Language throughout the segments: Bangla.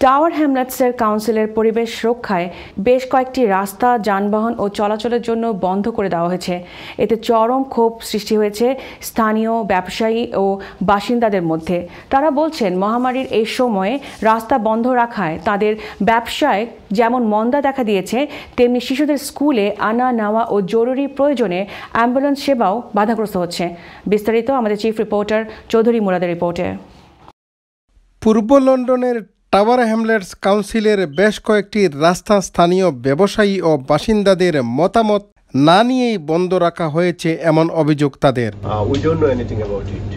টাওয়ার হ্যামলেটসের কাউন্সিলের পরিবেশ রক্ষায় বেশ কয়েকটি রাস্তা যানবাহন ও চলাচলের জন্য বন্ধ করে দেওয়া হয়েছে। এতে চরম ক্ষোভ সৃষ্টি হয়েছে স্থানীয় ব্যবসায়ী ও বাসিন্দাদের মধ্যে। তারা বলছেন, মহামারীর এই সময়ে রাস্তা বন্ধ রাখায় তাদের ব্যবসায় যেমন মন্দা দেখা দিয়েছে, তেমনি শিশুদের স্কুলে আনা নেওয়া ও জরুরি প্রয়োজনে অ্যাম্বুলেন্স সেবাও বাধাগ্রস্ত হচ্ছে। বিস্তারিত আমাদের চিফ রিপোর্টার চৌধুরী মুরাদের রিপোর্টে। পূর্ব লন্ডনের টাওয়ার হ্যামলেটস কাউন্সিলের বেশ কয়েকটি রাস্তা স্থানীয় ব্যবসায়ী ও বাসিন্দাদের মতামত না নিয়েই বন্ধ রাখা হয়েছে এমন অভিযোগ তাদের। We don't know anything about it.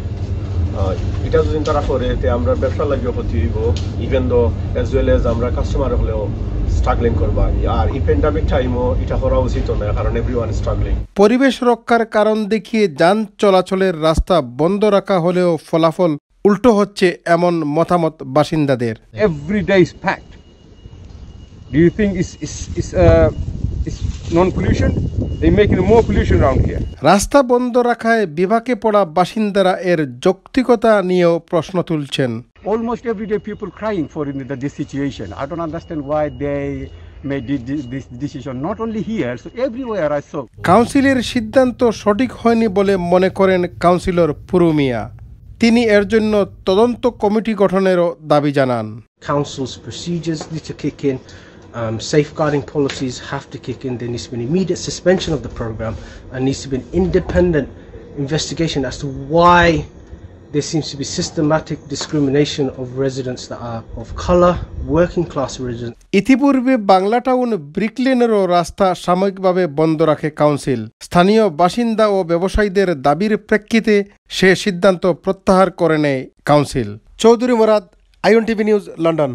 এটা যদি তারা করে তে আমরা ব্যবসা লাগিয়ে ক্ষতি হইব, even though as well as আমরা কাস্টমার হলেও স্ট্রাগলিং করবা। আর এই প্যান্ডামিক টাইমও এটা হওয়া উচিত না, কারণ এভরিওয়ান স্ট্রাগলিং। পরিবেশ রক্ষার কারণ দেখিয়ে যান চলাচলের রাস্তা বন্ধ রাখা হলেও ফলাফল উল্টো হচ্ছে এমন মতামত বাসিন্দাদের। Every day is packed. Do you think it's non-pollution? They're making more pollution around here. রাস্তা বন্ধ রাখায় বিভাগে পড়া বাসিন্দারা এর যৌক্তিকতা নিয়েও প্রশ্ন তুলছেন। Almost every day people crying for this situation. I don't understand why they made this decision. Not only here, so everywhere I saw. কাউন্সিলের সিদ্ধান্ত সঠিক হয়নি বলে মনে করেন কাউন্সিলর পুরু মিয়া। তিনি এর জন্য তদন্ত কমিটি গঠনেরও দাবি জানান। Council's procedures need to kick in. Safeguarding policies have to kick in. There needs to be an immediate suspension of the program and needs to be an independent investigation as to why there seems to be systematic discrimination of residents that are of colour, working class residents. ইতিপূর্বে বাংলা টাউন ব্রিকলেনেরও রাস্তা সাময়িকভাবে বন্ধ রাখে কাউন্সিল। স্থানীয় বাসিন্দা ও ব্যবসায়ীদের দাবির প্রেক্ষিতে সে সিদ্ধান্ত প্রত্যাহার করে নেয় council. Chowdhury Murad, ION TV news, London.